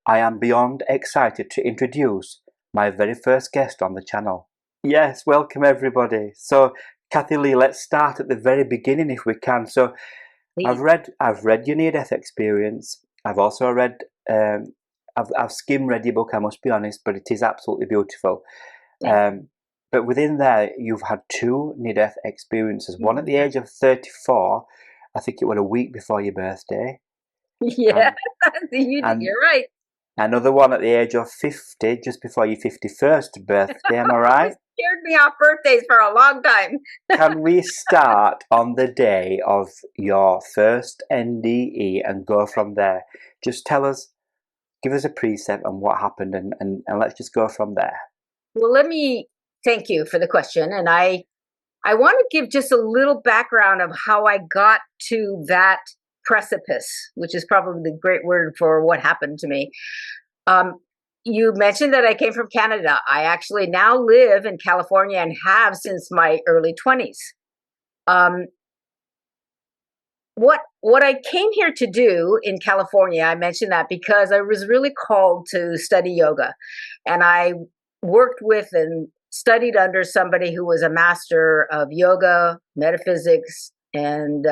I am beyond excited to introduce my very first guest on the channel. Yes, welcome everybody. So, Cathy Lee, let's start at the very beginning if we can. So, I've Please. read your near-death experience. I've also read, I've skim-read your book. I must be honest, but it is absolutely beautiful. Thank Um, but within there, you've had two near-death experiences. One at you. the age of 34, I think it was a week before your birthday, Yeah, and and you're right. another one at the age of 50, just before your 51st birthday. Am I You right? scared me off birthdays for a long time. Can we start on the day of your first NDE and go from there? Just tell us, give us a precept on what happened, and let's just go from there. Well, let me thank you for the question. And I want to give just a little background of how I got to that precipice, which is probably the great word for what happened to me. Um, you mentioned that I came from Canada. I actually now live in California and have since my early 20s. Um, what I came here to do in California, I mentioned that because I was really called to study yoga, and I worked with and studied under somebody who was a master of yoga, metaphysics, and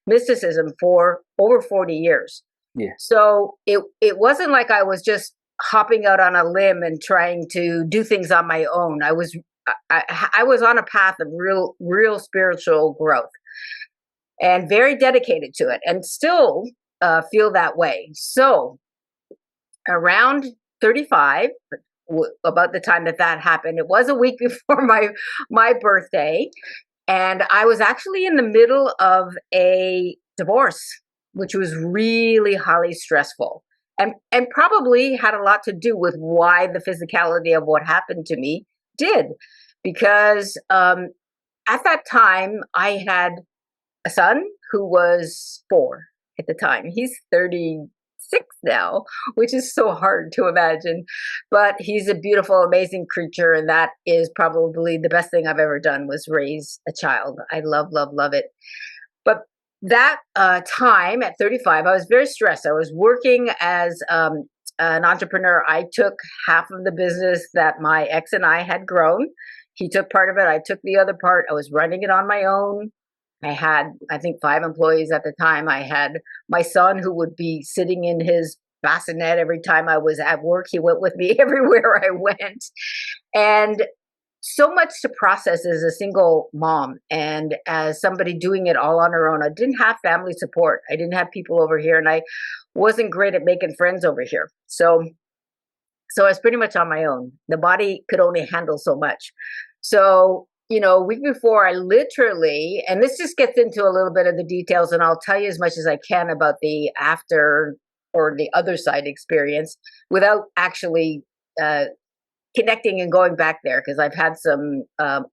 mysticism for over 40 years. Yeah, So it wasn't like I was just hopping out on a limb and trying to do things on my own. I was on a path of real spiritual growth and very dedicated to it and still feel that way. So around 35, about the time that happened, it was a week before my birthday, and I was actually in the middle of a divorce, which was really highly stressful and probably had a lot to do with why the physicality of what happened to me did, because at that time I had a son who was 4 at the time. He's 36 now, which is so hard to imagine. But he's a beautiful, amazing creature, and that is probably the best thing I've ever done was raise a child. I love, love, love it. But that time at 35, I was very stressed. I was working as an entrepreneur. I took half of the business that my ex and I had grown. He took part of it. I took the other part. I was running it on my own. I had, I think, 5 employees at the time. I had my son who would be sitting in his bassinet every time I was at work. He went with me everywhere I went. And so much to process as a single mom and as somebody doing it all on her own. I didn't have family support. I didn't have people over here, and I wasn't great at making friends over here. So I was pretty much on my own. The body could only handle so much. So, a week before, I literally, and this just gets into a little bit of the details, and I'll tell you as much as I can about the after or the other side experience without actually connecting and going back there, because I've had some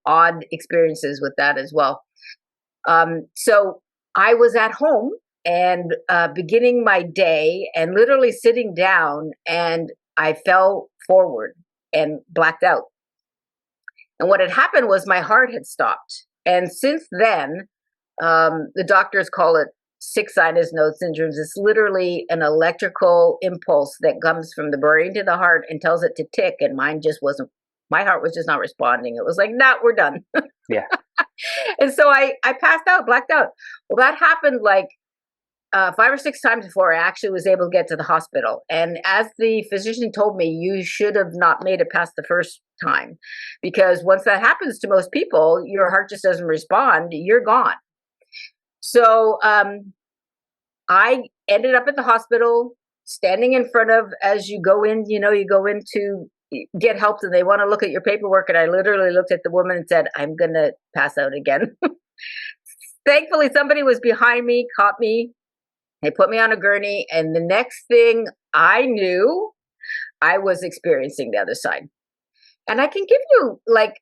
odd experiences with that as well. So I was at home and beginning my day and literally sitting down, and I fell forward and blacked out. And what had happened was my heart had stopped. And since then, the doctors call it six sinus node syndromes. It's literally an electrical impulse that comes from the brain to the heart and tells it to tick. And mine just wasn't, my heart was just not responding. It was like, nah, we're done. yeah, And so I passed out, blacked out. Well, that happened like 5 or 6 times before I actually was able to get to the hospital. And as the physician told me, you should have not made it past the first time, because once that happens to most people, your heart just doesn't respond. You're gone. So I ended up at the hospital, standing in front of, as you go in, you go in to get help and they want to look at your paperwork. And I literally looked at the woman and said, I'm going to pass out again. Thankfully, somebody was behind me, caught me. They put me on a gurney. And the next thing I knew, I was experiencing the other side. And I can give you like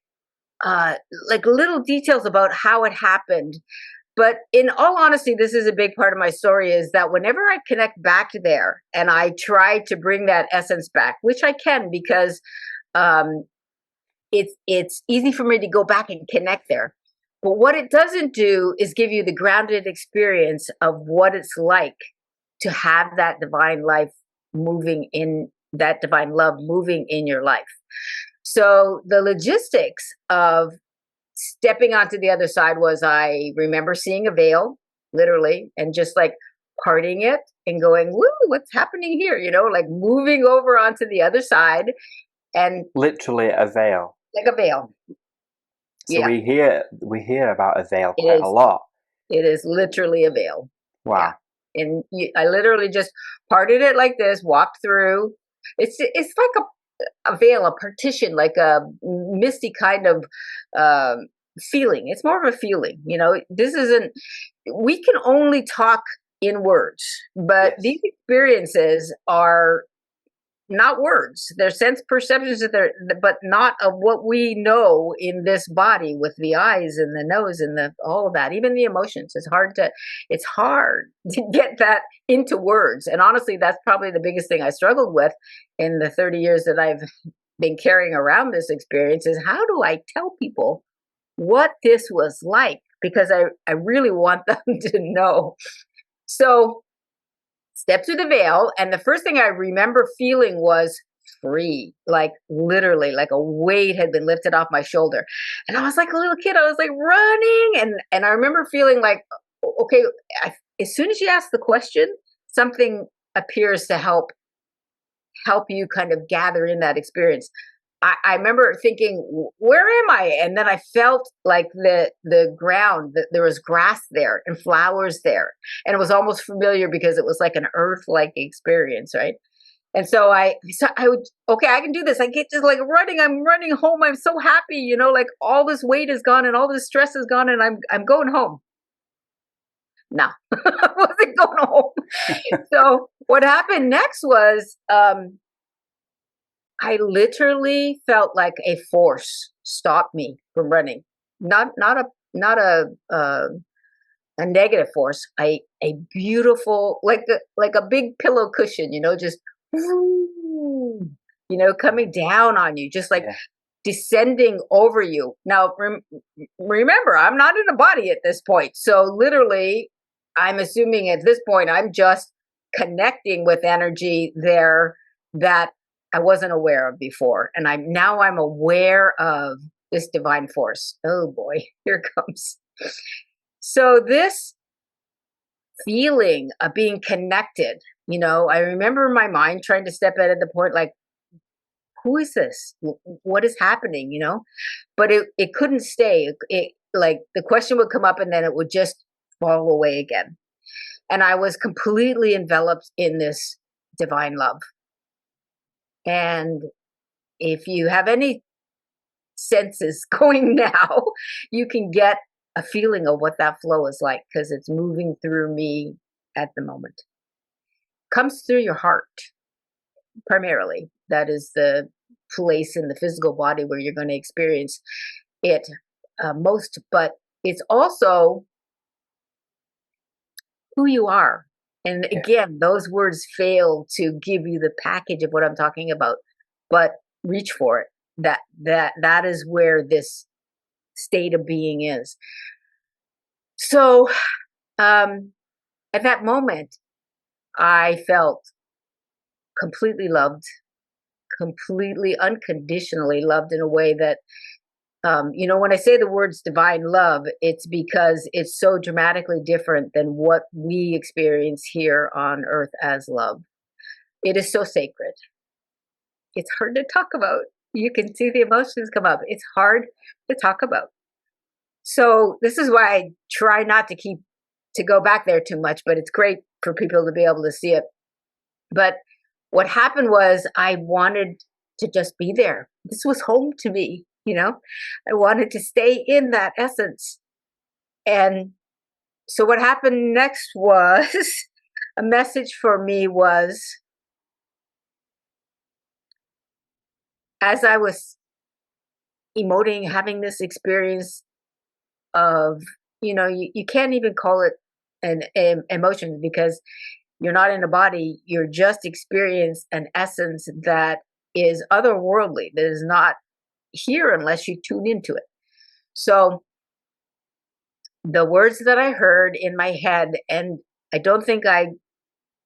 little details about how it happened. But in all honesty, this is a big part of my story, is that whenever I connect back there and I try to bring that essence back, which I can, because it's easy for me to go back and connect there. But what it doesn't do is give you the grounded experience of what it's like to have that divine life moving in that divine love moving in your life. So the logistics of stepping onto the other side was, I remember seeing a veil, literally, and just like parting it and going, woo, what's happening here? Like moving over onto the other side, and Literally a veil. like a veil. So Yeah, we hear about a veil it quite a is. lot. It is literally a veil. Yeah. Wow. And I literally just parted it like this, walked through. It's like a veil, a partition, like a misty kind of feeling. It's more of a feeling. This isn't. We can only talk in words, but Yes. these experiences are not words. They're sense perceptions, but not of what we know in this body with the eyes and the nose and the all of that. Even the emotions. It's hard to get that into words. And honestly, that's probably the biggest thing I struggled with in the 30 years that I've been carrying around this experience, is how do I tell people what this was like? Because I really want them to know. So stepped through the veil, and the first thing I remember feeling was free, like literally, like a weight had been lifted off my shoulder. And I was like a little kid, I was like running, and I remember feeling like, okay, as soon as you ask the question, something appears to help you kind of gather in that experience. I remember thinking, where am I? And then I felt like the ground, that there was grass there and flowers there. And it was almost familiar because it was like an earth-like experience, right? And so I would, okay, I can do this. I get just like running. I'm running home. I'm so happy, like all this weight is gone and all this stress is gone, and I'm going home. No, I wasn't going home. So what happened next was, I literally felt like a force stopped me from running. Not a negative force. A beautiful, like a big pillow cushion, just coming down on you, just like Yeah. descending over you. Now remember, I'm not in a body at this point. So literally, I'm assuming at this point I'm just connecting with energy there that I wasn't aware of before. And I'm aware of this divine force. Oh boy, here it comes. So this feeling of being connected, I remember my mind trying to step out at the point like, who is this? What is happening? But it couldn't stay. It like the question would come up and then it would just fall away again. And I was completely enveloped in this divine love. And if you have any senses going now, you can get a feeling of what that flow is like, because it's moving through me at the moment. Comes through your heart primarily. That is the place in the physical body where you're going to experience it most, but it's also who you are. And again, those words fail to give you the package of what I'm talking about, but reach for it. That is where this state of being is. So at that moment, I felt completely loved, completely unconditionally loved, in a way that, when I say the words divine love, it's because it's so dramatically different than what we experience here on earth as love. It is so sacred. It's hard to talk about. You can see the emotions come up. It's hard to talk about. So this is why I try not to go back there too much, but it's great for people to be able to see it. But what happened was, I wanted to just be there. This was home to me, I wanted to stay in that essence. And so what happened next was a message for me was, as I was emoting, having this experience of, you can't even call it an emotion, because you're not in a body. You're just experience an essence that is otherworldly, that is not here unless you tune into it. So the words that I heard in my head, and I don't think I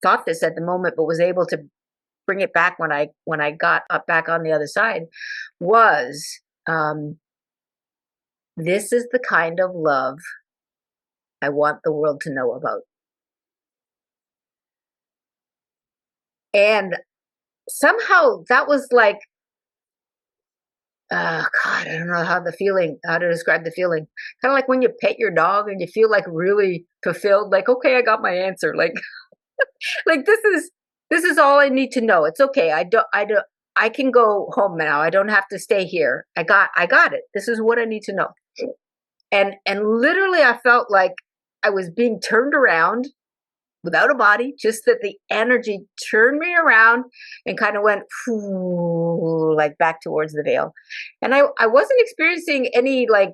thought this at the moment, but was able to bring it back when I got up back on the other side was, this is the kind of love I want the world to know about. And somehow that was like, God, I don't know how to describe the feeling. Kind of like when you pet your dog and you feel like really fulfilled, like, okay, I got my answer. Like, like this is all I need to know. It's okay. I can go home now. I don't have to stay here. I got it. This is what I need to know. And literally I felt like I was being turned around without a body, just that the energy turned me around and kind of went like back towards the veil. And I wasn't experiencing any like,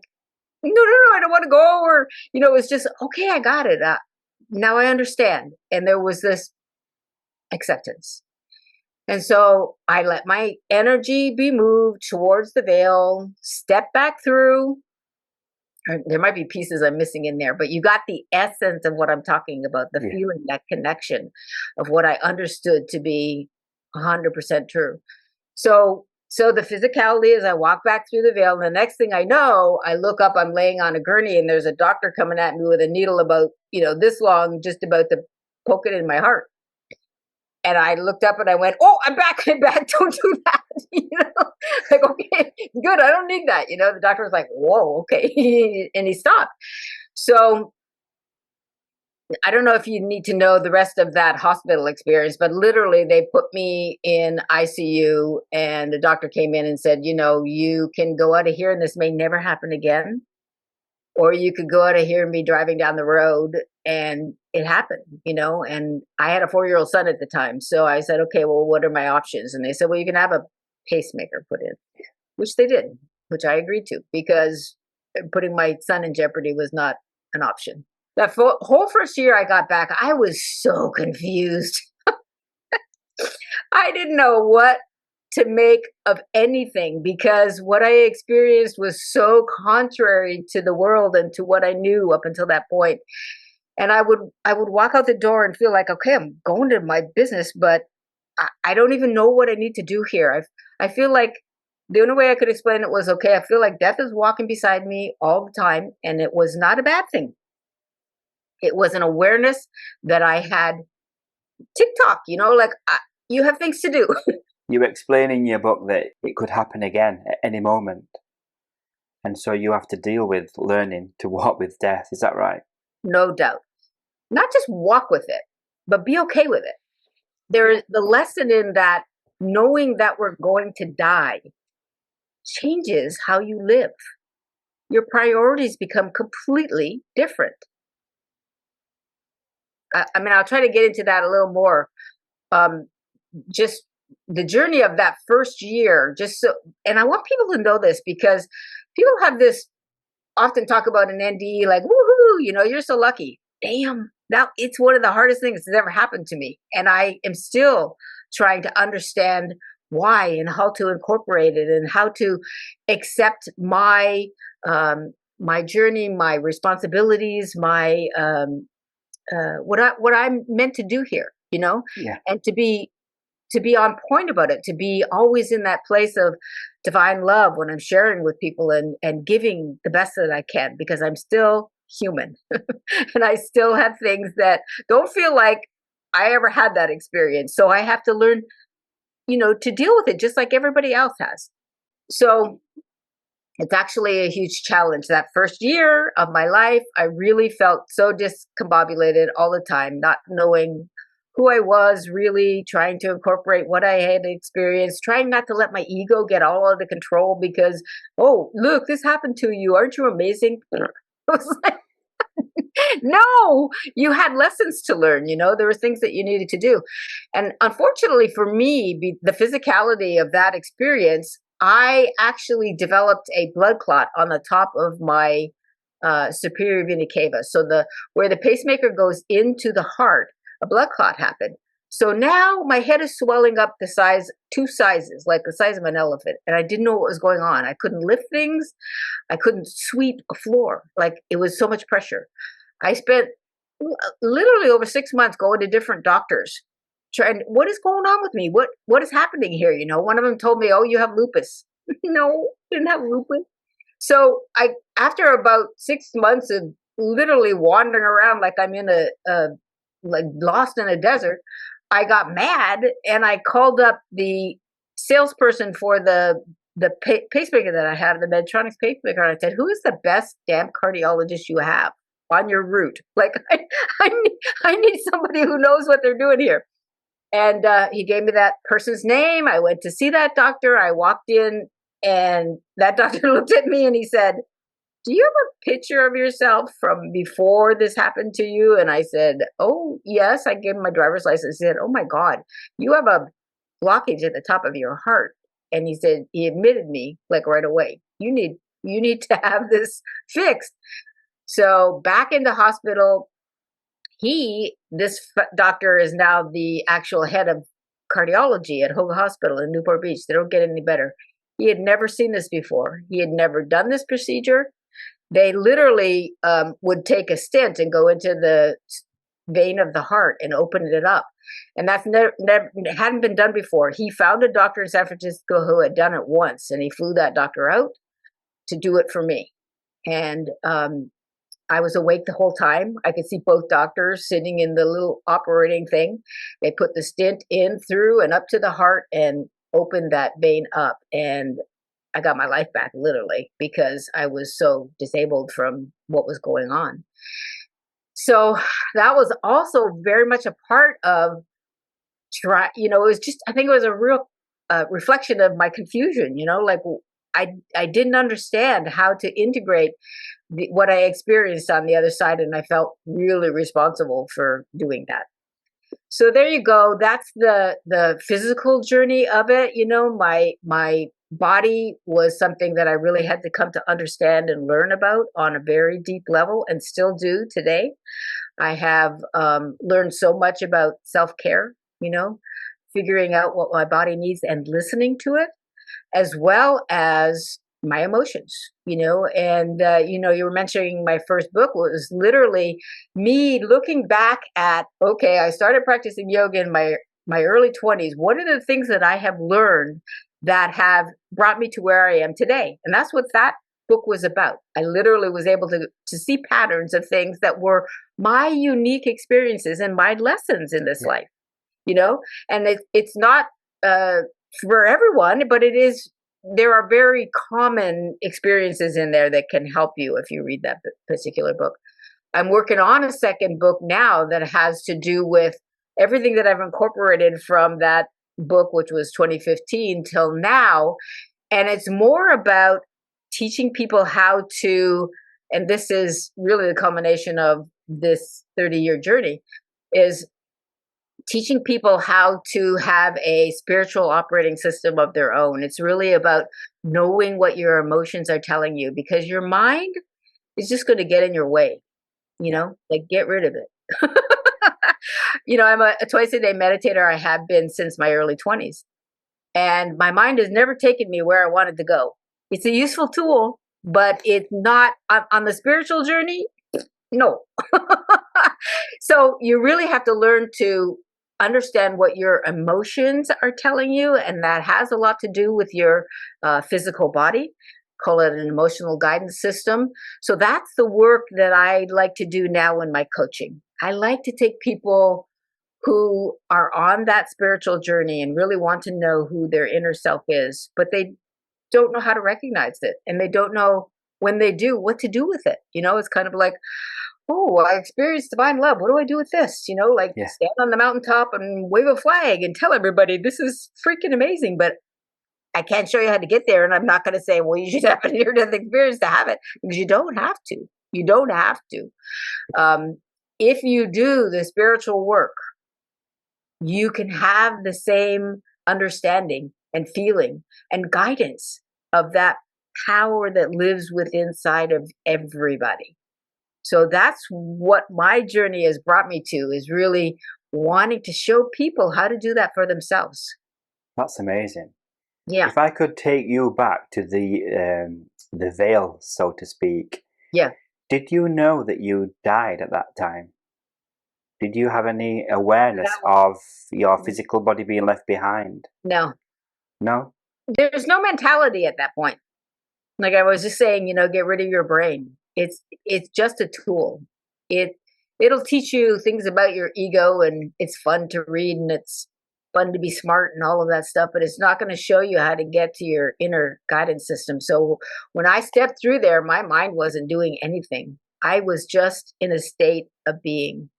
no, I don't want to go, or, it was just, okay, I got it. Now I understand. And there was this acceptance. And so I let my energy be moved towards the veil, step back through. There might be pieces I'm missing in there, but you got the essence of what I'm talking about, the feeling, that connection of what I understood to be 100% true. So the physicality is I walk back through the veil, and the next thing I know, I look up, I'm laying on a gurney, and there's a doctor coming at me with a needle about, this long, just about to poke it in my heart. And I looked up and I went, oh, I'm back, don't do that. Like, okay, good, I don't need that. The doctor was like, whoa, okay. And he stopped. So I don't know if you need to know the rest of that hospital experience, but literally they put me in ICU, and the doctor came in and said, you can go out of here and this may never happen again. Or you could go out of here and be driving down the road, and it happened, and I had a 4-year-old son at the time. So I said, okay, well, what are my options? And they said, well, you can have a pacemaker put in, which they did, which I agreed to, because putting my son in jeopardy was not an option. That whole first year I got back, I was so confused. I didn't know what to make of anything, because what I experienced was so contrary to the world and to what I knew up until that point. And I would walk out the door and feel like, okay, I'm going to my business, but I don't even know what I need to do here. I feel like the only way I could explain it was, okay, I feel like death is walking beside me all the time, and it was not a bad thing. It was an awareness that I had TikTok, like you have things to do. You explain in your book that it could happen again at any moment. And so you have to deal with learning to walk with death. Is that right? No doubt. Not just walk with it, but be okay with it. There is the lesson in that, knowing that we're going to die changes how you live. Your priorities become completely different. I mean, I'll try to get into that a little more. Just the journey of that first year, and I want people to know this, because people have this often talk about an NDE like, woohoo, you're so lucky. Damn, it's one of the hardest things that's ever happened to me. And I am still trying to understand why and how to incorporate it and how to accept my journey, my responsibilities, my what I'm meant to do here, and to be on point about it, to be always in that place of divine love when I'm sharing with people and giving the best that I can, because I'm still human and I still have things that don't feel like I ever had that experience. So I have to learn, to deal with it just like everybody else has. So it's actually a huge challenge. That first year of my life, I really felt so discombobulated all the time, not knowing who I was, really trying to incorporate what I had experienced, trying not to let my ego get all out of control, because, oh, look, this happened to you. Aren't you amazing? I was like, no, you had lessons to learn. There were things that you needed to do. And unfortunately for me, the physicality of that experience, I actually developed a blood clot on the top of my superior vena cava. So where the pacemaker goes into the heart, a blood clot happened. So now my head is swelling up two sizes, like the size of an elephant. And I didn't know what was going on. I couldn't lift things. I couldn't sweep a floor. Like, it was so much pressure. I spent literally over 6 months going to different doctors trying, what is going on with me? What is happening here? One of them told me, "Oh, you have lupus." No, didn't have lupus. So after about 6 months of literally wandering around like I'm in a like lost in a desert, I got mad and I called up the salesperson for the pacemaker that I had, the Medtronic's pacemaker. And I said, "Who is the best damn cardiologist you have on your route? Like, I need somebody who knows what they're doing here." And he gave me that person's name. I went to see that doctor. I walked in, and that doctor looked at me and he said, "Do you have a picture of yourself from before this happened to you?" And I said, "Oh, yes." I gave him my driver's license. He said, "Oh my God, you have a blockage at the top of your heart." And he said, he admitted me like right away. You need to have this fixed. So back in the hospital, this doctor is now the actual head of cardiology at Hoag Hospital in Newport Beach. They don't get any better. He had never seen this before. He had never done this procedure. They literally would take a stent and go into the vein of the heart and open it up. And that's never hadn't been done before. He found a doctor in San Francisco who had done it once, and he flew that doctor out to do it for me. And I was awake the whole time. I could see both doctors sitting in the little operating thing. They put the stent in, through, and up to the heart and opened that vein up. And I got my life back, literally, because I was so disabled from what was going on. So that was also very much a part of it was just, I think it was a real reflection of my confusion, like I didn't understand how to integrate what I experienced on the other side, and I felt really responsible for doing that. So there you go. That's the physical journey of it. My body was something that I really had to come to understand and learn about on a very deep level, and still do today. I have learned so much about self-care, figuring out what my body needs and listening to it, as well as my emotions, and you were mentioning my first book was literally me looking back at, okay, I started practicing yoga in my early 20s. What are the things that I have learned that have brought me to where I am today? And that's what that book was about. I literally was able to see patterns of things that were my unique experiences and my lessons in this life, and it's not for everyone, but there are very common experiences in there that can help you if you read that particular book. I'm working on a second book now that has to do with everything that I've incorporated from that book, which was 2015 till now. And it's more about teaching people how to, and this is really the culmination of this 30-year journey, is teaching people how to have a spiritual operating system of their own. It's really about knowing what your emotions are telling you, because your mind is just going to get in your way, like get rid of it. I'm a twice-a-day meditator. I have been since my early 20s. And my mind has never taken me where I wanted to go. It's a useful tool, but it's not on the spiritual journey. No. So you really have to learn to understand what your emotions are telling you, and that has a lot to do with your physical body. Call it an emotional guidance system. So that's the work that I like to do now in my coaching. I like to take people who are on that spiritual journey and really want to know who their inner self is, but they don't know how to recognize it, and they don't know, when they do, what to do with it. It's kind of like, oh, I experienced divine love. What do I do with this? Stand on the mountaintop and wave a flag and tell everybody this is freaking amazing. But I can't show you how to get there. And I'm not going to say, well, you should have a near-death experience to have it, because you don't have to. You don't have to. If you do the spiritual work, you can have the same understanding and feeling and guidance of that power that lives within inside of everybody. So that's what my journey has brought me to, is really wanting to show people how to do that for themselves. That's amazing. Yeah. If I could take you back to the veil, so to speak. Yeah. Did you know that you died at that time? Did you have any awareness of your physical body being left behind? No. No? There's no mentality at that point. Like I was just saying, get rid of your brain. It's just a tool. It'll teach you things about your ego, and it's fun to read, and it's fun to be smart and all of that stuff, but it's not going to show you how to get to your inner guidance system. So when I stepped through there, my mind wasn't doing anything. I was just in a state of being.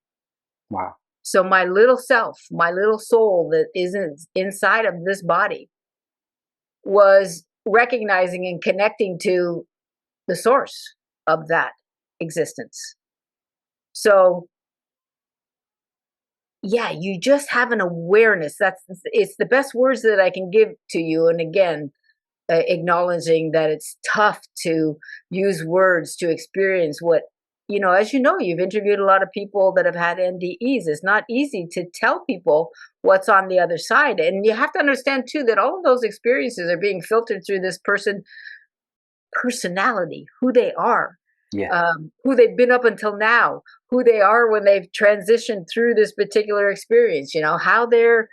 Wow. So my little self, my little soul that isn't inside of this body, was recognizing and connecting to the source of that existence. So yeah, you just have an awareness. It's the best words that I can give to you. And again, acknowledging that it's tough to use words to experience what, as you've interviewed a lot of people that have had NDEs. It's not easy to tell people what's on the other side. And you have to understand too, that all of those experiences are being filtered through this personality, who they are, who they've been up until now, who they are when they've transitioned through this particular experience, how their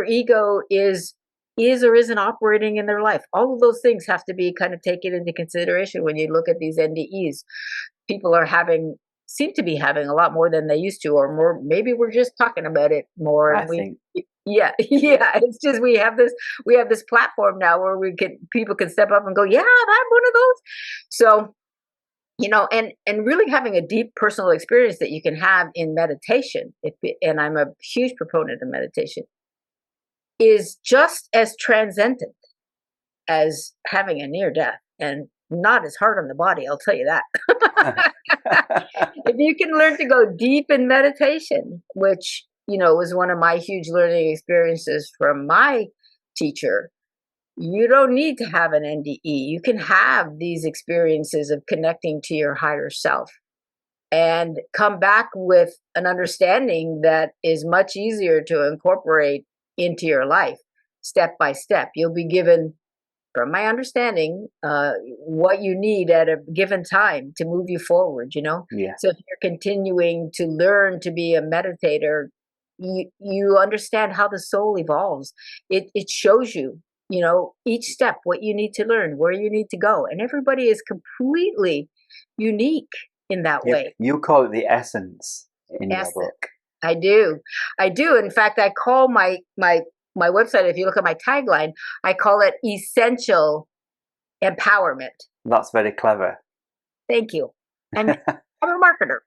ego is or isn't operating in their life. All of those things have to be kind of taken into consideration when you look at these NDEs. People seem to be having a lot more than they used to, or more. Maybe we're just talking about it more. I think. Yeah. It's just we have this platform now where people can step up and go, yeah, I'm one of those. So, and really having a deep personal experience that you can have in meditation. And I'm a huge proponent of meditation, is just as transcendent as having a near death, and not as hard on the body, I'll tell you that. If you can learn to go deep in meditation, which, was one of my huge learning experiences from my teacher, you don't need to have an NDE. You can have these experiences of connecting to your higher self and come back with an understanding that is much easier to incorporate into your life step by step. You'll be given, from my understanding, what you need at a given time to move you forward, Yeah. So if you're continuing to learn to be a meditator, you understand how the soul evolves. It shows you, each step, what you need to learn, where you need to go. And everybody is completely unique in that way. You call it the essence in your book. I do. In fact, I call my website, if you look at my tagline, I call it Essential Empowerment. That's very clever. Thank you. I'm a marketer.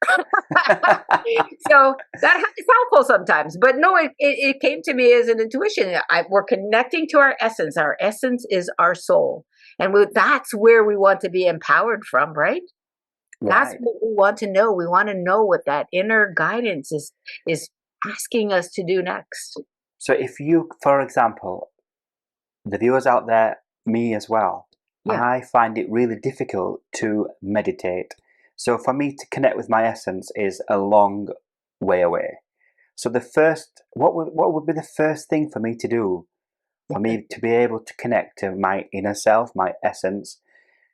So it's helpful sometimes. But no, it came to me as an intuition. We're connecting to our essence. Our essence is our soul. And that's where we want to be empowered from, right? That's what we want to know. We want to know what that inner guidance is asking us to do next. So if you, for example, the viewers out there, me as well, I find it really difficult to meditate. So for me to connect with my essence is a long way away. So what would be the first thing for me to do, for me to be able to connect to my inner self, my essence,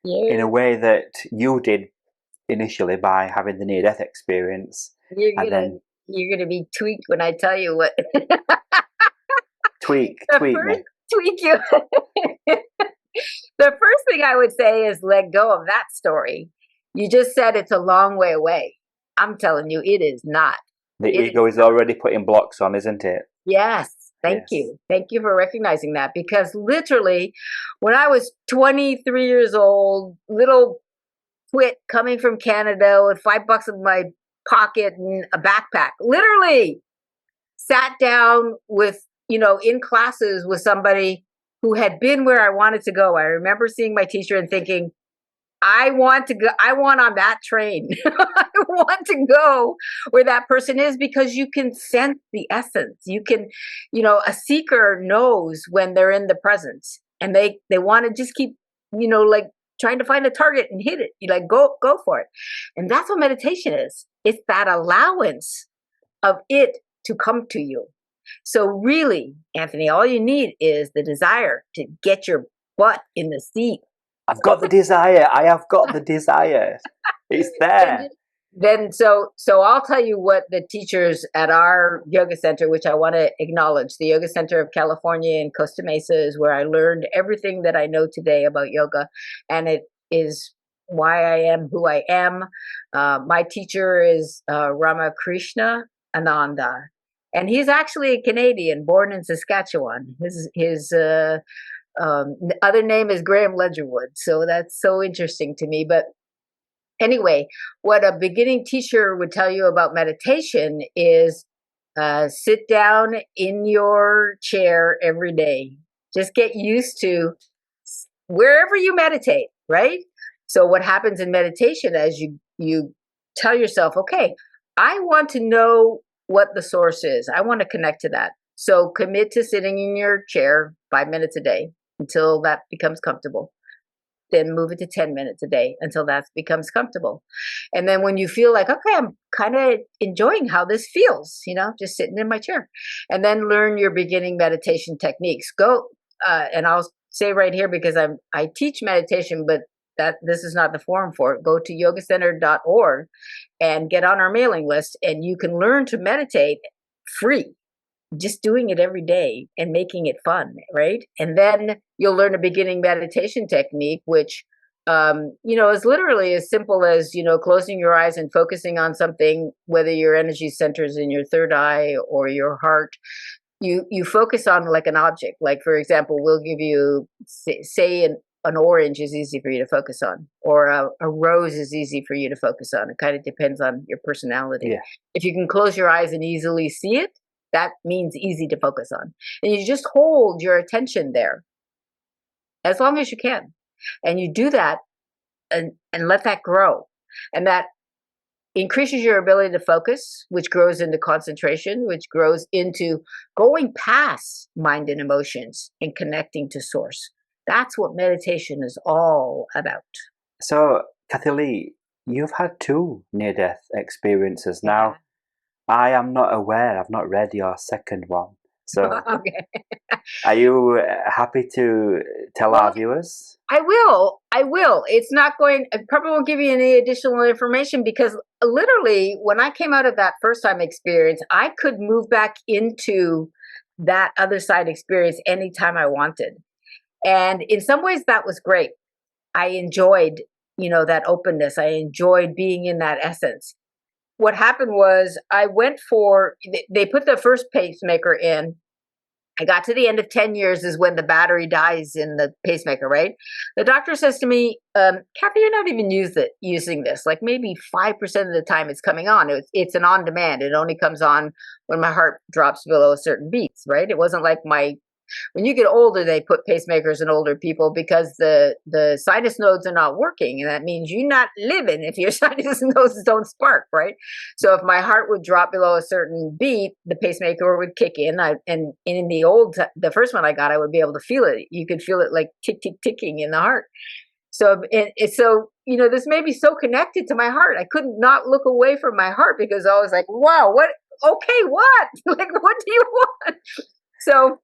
in a way that you did initially by having the near-death experience? You're gonna be tweaked when I tell you what. tweak me. Tweak you. The first thing I would say is let go of that story. You just said it's a long way away. I'm telling you, it is not. The ego is already putting blocks on, isn't it? Yes. Thank you. Thank you for recognizing that, because literally when I was 23 years old, little twit coming from Canada with $5 in my pocket and a backpack, literally sat down with, in classes with somebody who had been where I wanted to go. I remember seeing my teacher and thinking, I want on that train. I want to go where that person is, because you can sense the essence. You can, a seeker knows when they're in the presence, and they want to just keep, like trying to find a target and hit it. You like, go for it. And that's what meditation is. It's that allowance of it to come to you. So really, Anthony, all you need is the desire to get your butt in the seat. I've got the desire. I have got the desire. It's there. So I'll tell you what the teachers at our yoga center, which I want to acknowledge, the Yoga Center of California in Costa Mesa, is where I learned everything that I know today about yoga, and it is why I am who I am. My teacher is Ramakrishna Ananda, and he's actually a Canadian, born in Saskatchewan. His other name is Graham Ledgerwood, so that's so interesting to me. But anyway, what a beginning teacher would tell you about meditation is sit down in your chair every day. Just get used to wherever you meditate, right? So what happens in meditation as you tell yourself, okay, I want to know what the source is. I want to connect to that. So commit to sitting in your chair 5 minutes a day until that becomes comfortable. Then move it to 10 minutes a day until that becomes comfortable. And then when you feel like, okay, I'm kind of enjoying how this feels, just sitting in my chair. And then learn your beginning meditation techniques. Go, and I'll say right here, because I teach meditation, but this is not the forum for it. Go to yogacenter.org and get on our mailing list, and you can learn to meditate free. Just doing it every day and making it fun, right? And then you'll learn a beginning meditation technique, which, is literally as simple as, closing your eyes and focusing on something, whether your energy centers in your third eye or your heart. You focus on like an object. Like, for example, we'll give you, say an orange is easy for you to focus on, or a rose is easy for you to focus on. It kind of depends on your personality. Yeah. If you can close your eyes and easily see it, that means easy to focus on. And you just hold your attention there as long as you can. And you do that and let that grow. And that increases your ability to focus, which grows into concentration, which grows into going past mind and emotions and connecting to source. That's what meditation is all about. So, Cathy Lee, you've had 2 near-death experiences now. I am not aware. I've not read your second one. So, okay. Are you happy to tell our viewers? I will. It's not going, I probably won't give you any additional information, because literally when I came out of that first time experience, I could move back into that other side experience anytime I wanted. And in some ways that was great. I enjoyed, that openness. I enjoyed being in that essence. What happened was they put the first pacemaker in. I got to the end of 10 years is when the battery dies in the pacemaker, right? The doctor says to me, Cathy, you're not even using this. Like maybe 5% of the time it's coming on. It's an on demand. It only comes on when my heart drops below a certain beats, right? It wasn't like when you get older, they put pacemakers in older people because the sinus nodes are not working. And that means you're not living if your sinus nodes don't spark, right? So if my heart would drop below a certain beat, the pacemaker would kick in. And in the first one I got, I would be able to feel it. You could feel it like tick, tick, ticking in the heart. So this made me so connected to my heart. I couldn't not look away from my heart, because I was like, wow, what? Okay, what? Like, what do you want? So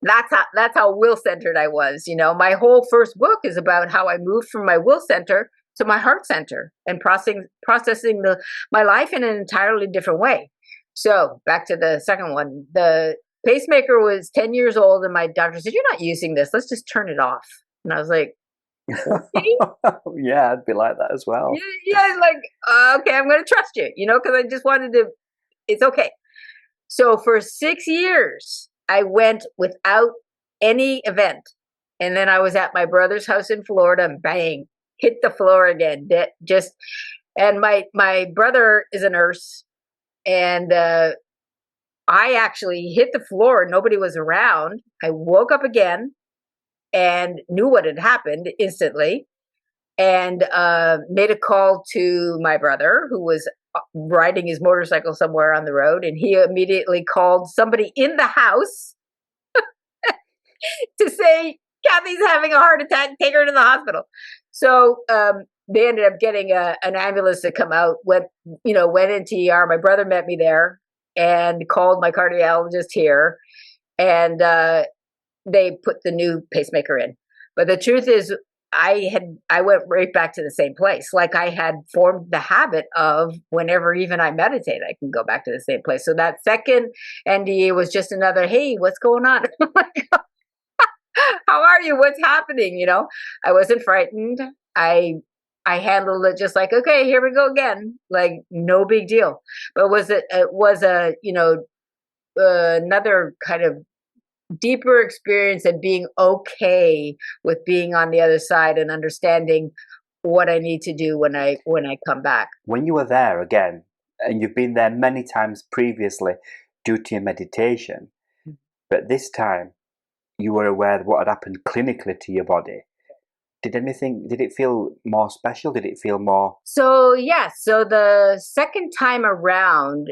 that's how will centered I was. My whole first book is about how I moved from my will center to my heart center and processing my life in an entirely different way. So back to the second one. The pacemaker was 10 years old, and my doctor said, "You're not using this. Let's just turn it off." And I was like, okay. Yeah, I'd be like that as well. Yeah, like, okay, I'm going to trust you, because I just wanted to, it's okay. So for 6 years, I went without any event. And then I was at my brother's house in Florida, and bang, hit the floor again. And my brother is a nurse, and I actually hit the floor. Nobody was around. I woke up again and knew what had happened instantly, and made a call to my brother, who was riding his motorcycle somewhere on the road, and he immediately called somebody in the house to say, Cathy's having a heart attack, take her to the hospital. So they ended up getting an ambulance to come out, went into ER. My brother met me there and called my cardiologist here, and they put the new pacemaker in. But the truth is, I went right back to the same place. Like I had formed the habit of whenever even I meditate, I can go back to the same place. So that second NDE was just another, hey, what's going on? How are you? What's happening? I wasn't frightened. I I handled it just like, okay, here we go again. Like no big deal. But it was a, another kind of deeper experience and being okay with being on the other side and understanding what I need to do when I come back. When you were there again, and you've been there many times previously due to your meditation, but this time you were aware of what had happened clinically to your body. Did it feel more special? Did it feel more? So yes, so the second time around,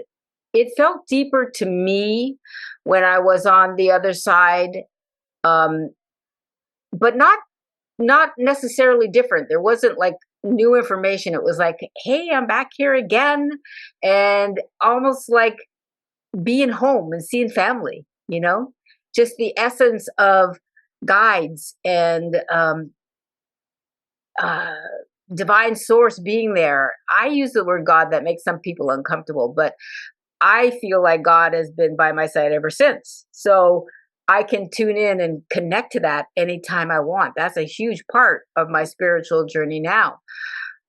it felt deeper to me when I was on the other side, um, but not necessarily different. There wasn't like new information. It was like, hey, I'm back here again, and almost like being home and seeing family. Just the essence of guides and uh, divine source being there. I use the word God, that makes some people uncomfortable, but I feel like God has been by my side ever since. So I can tune in and connect to that anytime I want. That's a huge part of my spiritual journey now.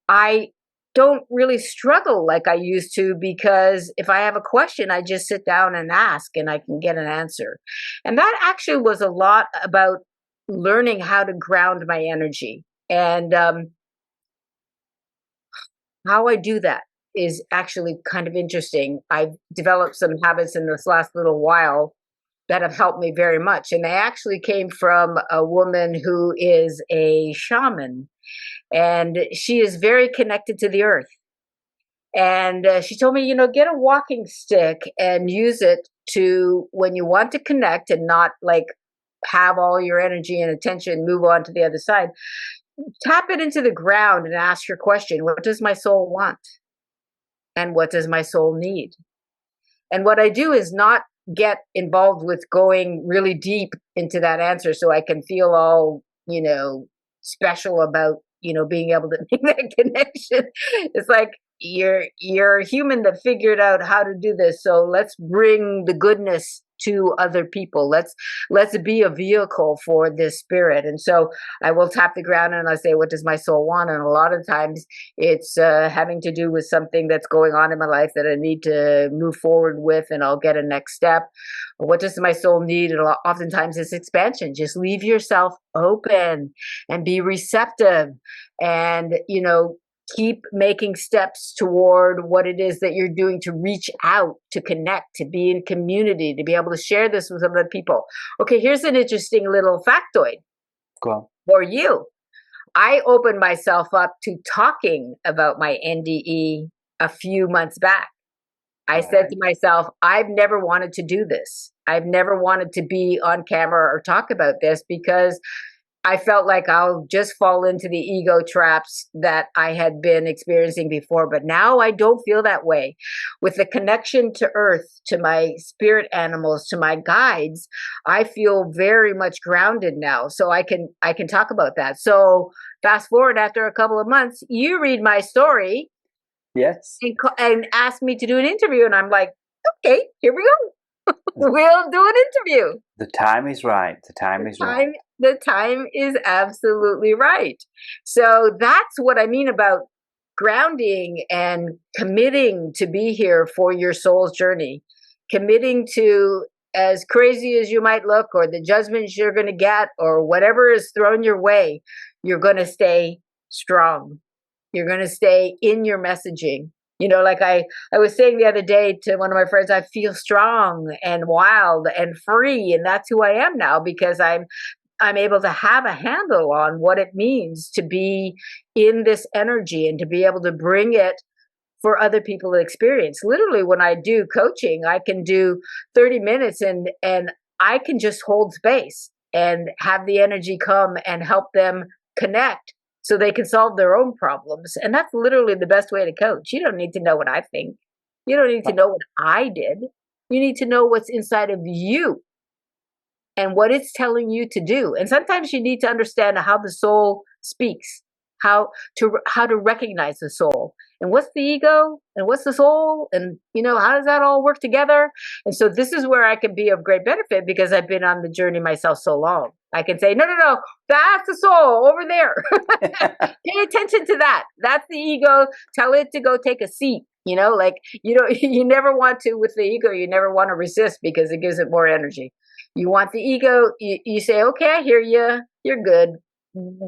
I don't really struggle like I used to, because if I have a question, I just sit down and ask and I can get an answer. And that actually was a lot about learning how to ground my energy. And how I do that is actually kind of interesting. I've developed some habits in this last little while that have helped me very much. And they actually came from a woman who is a shaman, and she is very connected to the earth. And she told me, get a walking stick and use it to, when you want to connect and not like have all your energy and attention move on to the other side, tap it into the ground and ask your question: what does my soul want? And what does my soul need? And what I do is not get involved with going really deep into that answer so I can feel all, special about, being able to make that connection. It's like, you're a human that figured out how to do this. So let's bring the goodness to other people. Let's be a vehicle for this spirit. And so I will tap the ground and I say, what does my soul want? And a lot of times it's having to do with something that's going on in my life that I need to move forward with, and I'll get a next step. What does my soul need? And oftentimes it's expansion. Just leave yourself open and be receptive, and keep making steps toward what it is that you're doing to reach out, to connect, to be in community, to be able to share this with other people. Okay, here's an interesting little factoid. Go on. For you. I opened myself up to talking about my NDE a few months back. I said to myself, I've never wanted to do this. I've never wanted to be on camera or talk about this, because I felt like I'll just fall into the ego traps that I had been experiencing before. But now I don't feel that way. With the connection to earth, to my spirit animals, to my guides, I feel very much grounded now. So I can talk about that. So fast forward, after a couple of months, you read my story. Yes. And ask me to do an interview. And I'm like, okay, here we go. We'll do an interview. The time is right. The time is absolutely right. So that's what I mean about grounding and committing to be here for your soul's journey. Committing to, as crazy as you might look, or the judgments you're going to get, or whatever is thrown your way, you're going to stay strong. You're going to stay in your messaging. Like I was saying the other day to one of my friends, I feel strong and wild and free. And that's who I am now, because I'm able to have a handle on what it means to be in this energy and to be able to bring it for other people to experience. Literally, when I do coaching, I can do 30 minutes and I can just hold space and have the energy come and help them connect so they can solve their own problems. And that's literally the best way to coach. You don't need to know what I think. You don't need to know what I did. You need to know what's inside of you. and what it's telling you to do. And sometimes you need to understand how the soul speaks, how to recognize the soul. And what's the ego? And what's the soul? And how does that all work together? And so this is where I can be of great benefit, because I've been on the journey myself so long. I can say, no, no, no, that's the soul over there. Pay attention to that. That's the ego. Tell it to go take a seat. Like, you never want to, with the ego, you never want to resist, because it gives it more energy. You want the ego, you say, okay, I hear you. You're good.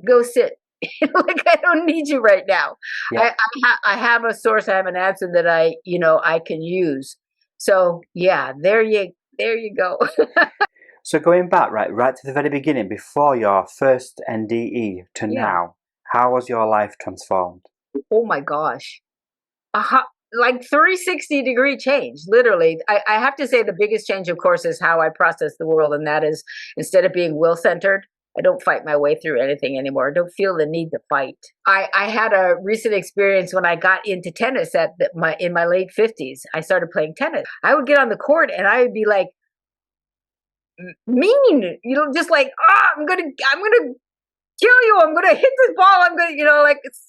Go sit. Like, I don't need you right now. Yeah. I have a source, I have an answer that I can use. So yeah, there you go. So going back, right to the very beginning, before your first NDE to Yeah. now, how was your life transformed? Oh my gosh. Like 360-degree change, literally. I have to say the biggest change, of course, is how I process the world. And that is, instead of being will-centered, I don't fight my way through anything anymore. I don't feel the need to fight. I had a recent experience when I got into tennis in my late 50s. I started playing tennis. I would get on the court and I would be like, mean, just like, I'm gonna kill you, I'm gonna hit this ball, I'm gonna, like, it's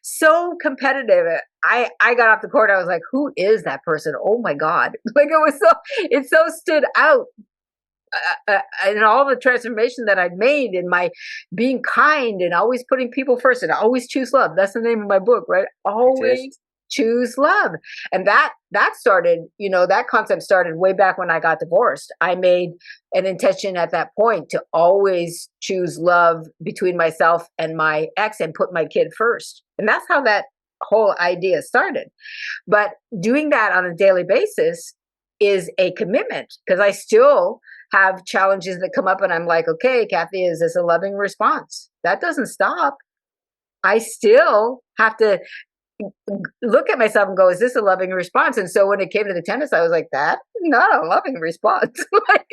so competitive. I got off the court, I was like, who is that person? Oh my God. Like, it so stood out. And all the transformation that I'd made in my being kind and always putting people first, and always choose love. That's the name of my book, right? Always choose love. And that started, that concept started way back when I got divorced. I made an intention at that point to always choose love between myself and my ex, and put my kid first. And that's how that whole idea started. But doing that on a daily basis is a commitment, because I still have challenges that come up, and I'm like, okay, Cathy, is this a loving response? That doesn't stop. I still have to look at myself and go, is this a loving response? And so when it came to the tennis, I was like, that's not a loving response. Like,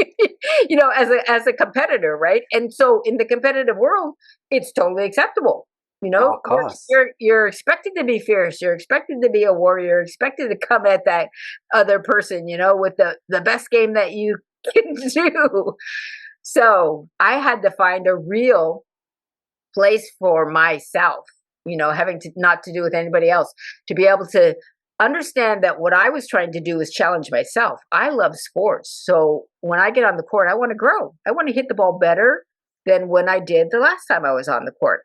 as a competitor, right? And so in the competitive world, it's totally acceptable. Oh, of course. You're expected to be fierce. You're expected to be a warrior. You're expected to come at that other person, with the best game that you can do. So I had to find a real place for myself, having to not to do with anybody else, to be able to understand that what I was trying to do is challenge myself. I love sports. So when I get on the court, I want to grow. I want to hit the ball better than when I did the last time I was on the court.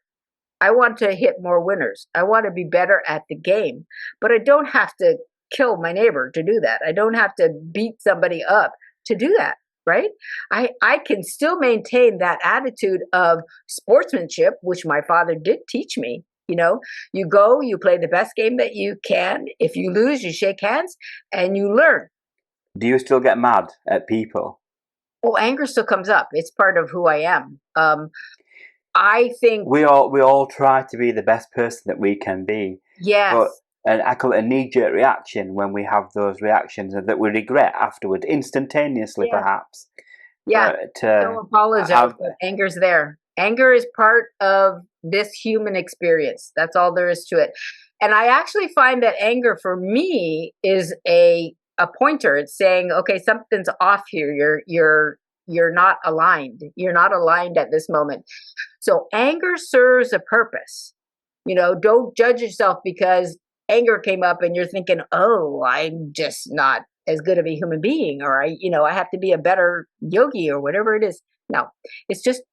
I want to hit more winners. I want to be better at the game, but I don't have to kill my neighbor to do that. I don't have to beat somebody up to do that, right? I can still maintain that attitude of sportsmanship, which my father did teach me. You go, you play the best game that you can. If you lose, you shake hands and you learn. Do you still get mad at people? Oh, anger still comes up. It's part of who I am. I think we all try to be the best person that we can be. Yes. And I call it a knee-jerk reaction when we have those reactions that we regret afterward, instantaneously, perhaps. Yeah. Don't apologize, but anger's there. Anger is part of this human experience. That's all there is to it. And I actually find that anger for me is a pointer. It's saying, okay, something's off here. You're not aligned. You're not aligned at this moment. So anger serves a purpose. Don't judge yourself because anger came up and you're thinking, oh, I'm just not as good of a human being, or I have to be a better yogi or whatever it is. No, it's just,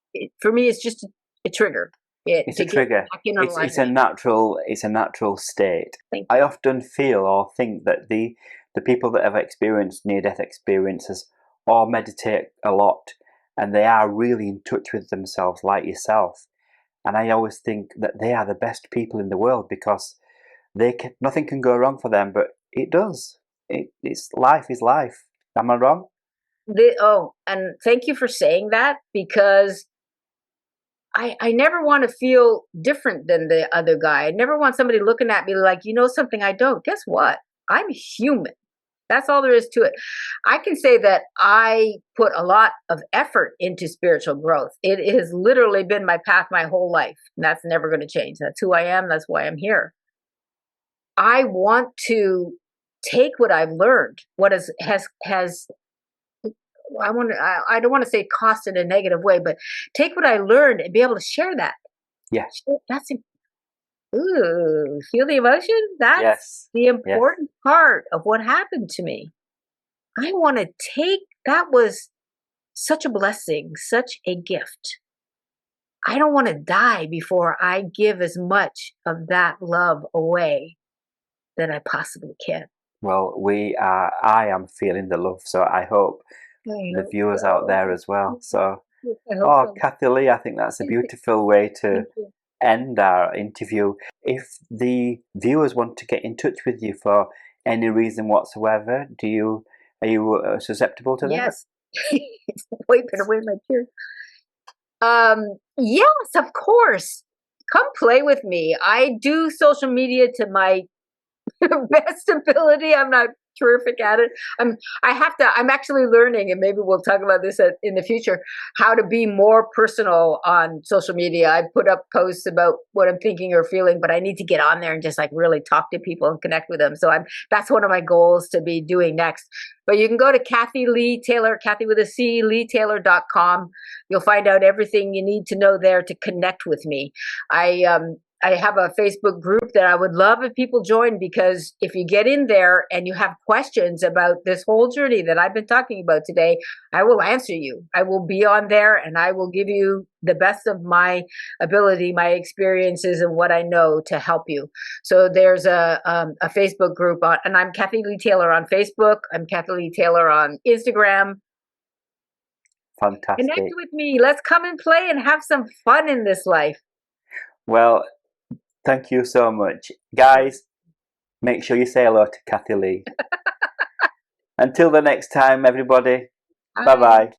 for me, it's just a trigger. It's a trigger. It's a natural state. I often feel or think that the people that have experienced near-death experiences or meditate a lot, and they are really in touch with themselves, like yourself. And I always think that they are the best people in the world, because nothing can go wrong for them, but it does. It's life is life. Am I wrong? And thank you for saying that, because I never want to feel different than the other guy. I never want somebody looking at me like, something I don't. Guess what? I'm human. That's all there is to it. I can say that I put a lot of effort into spiritual growth. It has literally been my path my whole life. And that's never going to change. That's who I am. That's why I'm here. I want to take what I've learned, what has I don't want to say cost in a negative way, but take what I learned and be able to share that. Yeah. That's ooh, feel the emotion? That's Yes. the Yes. important part of what happened to me. I want to take that was such a blessing, such a gift. I don't want to die before I give as much of that love away that I possibly can. Well, I am feeling the love, so I hope I the hope viewers out so. there as well. So, I hope oh, so. Cathy Lee, I think that's a beautiful way to Thank you. end our interview. If the viewers want to get in touch with you for any reason whatsoever, are you susceptible to that? Yes. Wiping away my tears. Yes, of course. Come play with me. I do social media to my best ability. I'm not terrific at it. I'm actually learning, and maybe we'll talk about this in the future, how to be more personal on social media. I put up posts about what I'm thinking or feeling, but I need to get on there and just like really talk to people and connect with them. So that's one of my goals to be doing next. But you can go to Cathy Lee Taylor, Cathy with a C, LeeTaylor.com. You'll find out everything you need to know there to connect with me. I have a Facebook group that I would love if people join, because if you get in there and you have questions about this whole journey that I've been talking about today, I will answer you. I will be on there and I will give you the best of my ability, my experiences, and what I know to help you. So there's a Facebook group, and I'm Cathy Lee Taylor on Facebook. I'm Cathy Lee Taylor on Instagram. Connect Fantastic. with me. Let's come and play and have some fun in this life. Well, thank you so much. Guys, make sure you say hello to Cathy Lee. Until the next time, everybody. Bye Bye. bye.